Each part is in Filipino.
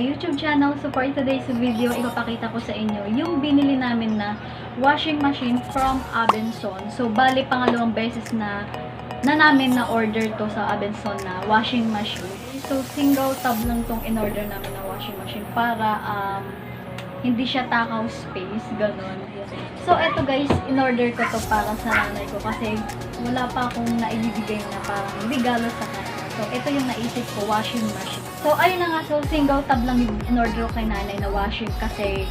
my YouTube channel. So for today's video, ipapakita ko sa inyo yung binili namin na washing machine from Abenson. So bali pangalawang beses na namin na order to sa Abenson na washing machine. So single tab lang tong in-order namin na washing machine para hindi siya takaw space, ganun. So eto guys, in-order ko to para sa nanay ko kasi wala pa akong naibibigay na parang regalo sa kanya. So, ito yung naisip ko, washing machine. So, ayun na nga. So, single tab lang yung in-order ko kay nanay na washing kasi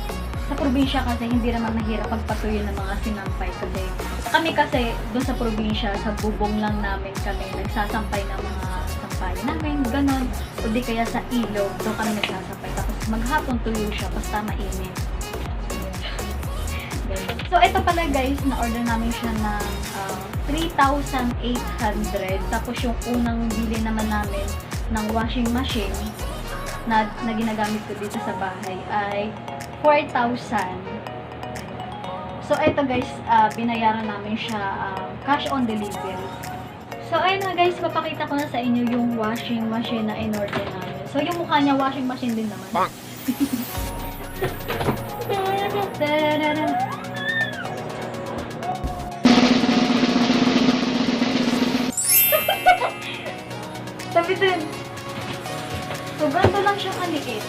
sa probinsya kasi hindi naman mahirap pagpatuyo ng mga sinampay. Kasi kami kasi doon sa probinsya, sa bubong lang namin kami nagsasampay ng mga sampay namin, ganon. O di kaya sa ilog, doon kami nagsasampay. Tapos maghapon tuyo siya, basta mainit. So, ito pala guys, na-order namin siya ng 3,800. Tapos yung unang bili naman namin ng washing machine na ginagamit ko dito sa bahay ay 4,000. So, ito guys, binayaran namin siya cash on delivery. So, ayun na guys, papakita ko na sa inyo yung washing machine na in-order namin. So, yung mukha niya, washing machine din naman. Sabi din. So, ganito lang siya kaliit.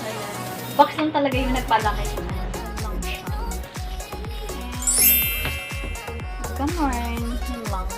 Ayan. Box lang talaga yung nagpalaki. Lang siya. Come on. Yan lang.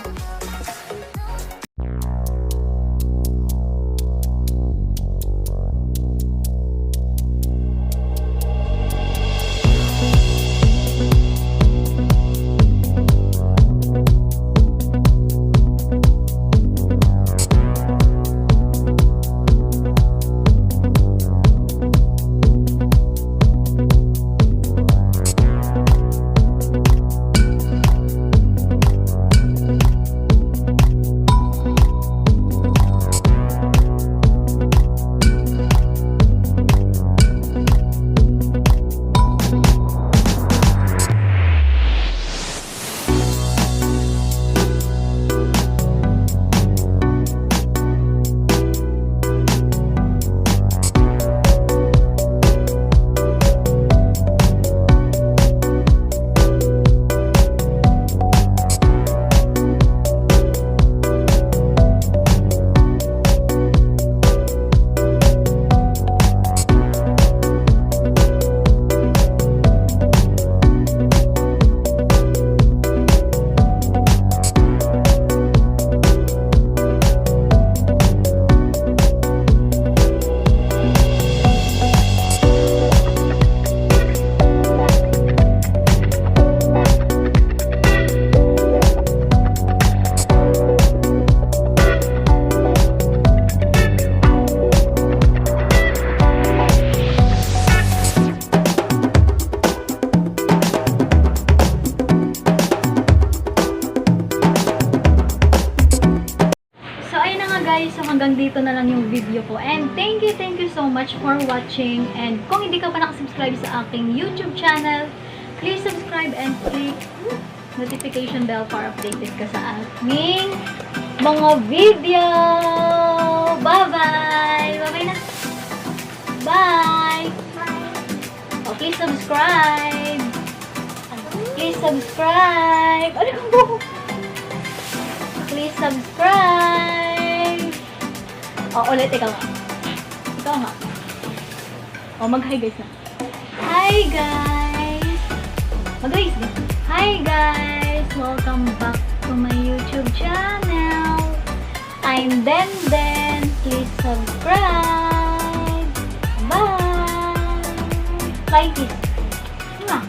Guys, so hanggang dito na lang yung video ko. And thank you so much for watching. And kung hindi ka pa nakasubscribe sa aking YouTube channel, please subscribe and click notification bell para updated ka sa aming mga video. Bye-bye! Bye-bye na! Bye! Oh, please subscribe! Please subscribe! Ano kang buko? Please subscribe! O, ulit, ikaw nga. Ikaw nga. O, mag-hi guys na. Hi guys! Mag-hi guys. Hi guys! Welcome back to my YouTube channel. I'm Den. Please subscribe. Bye! Bye kiss. Mwah!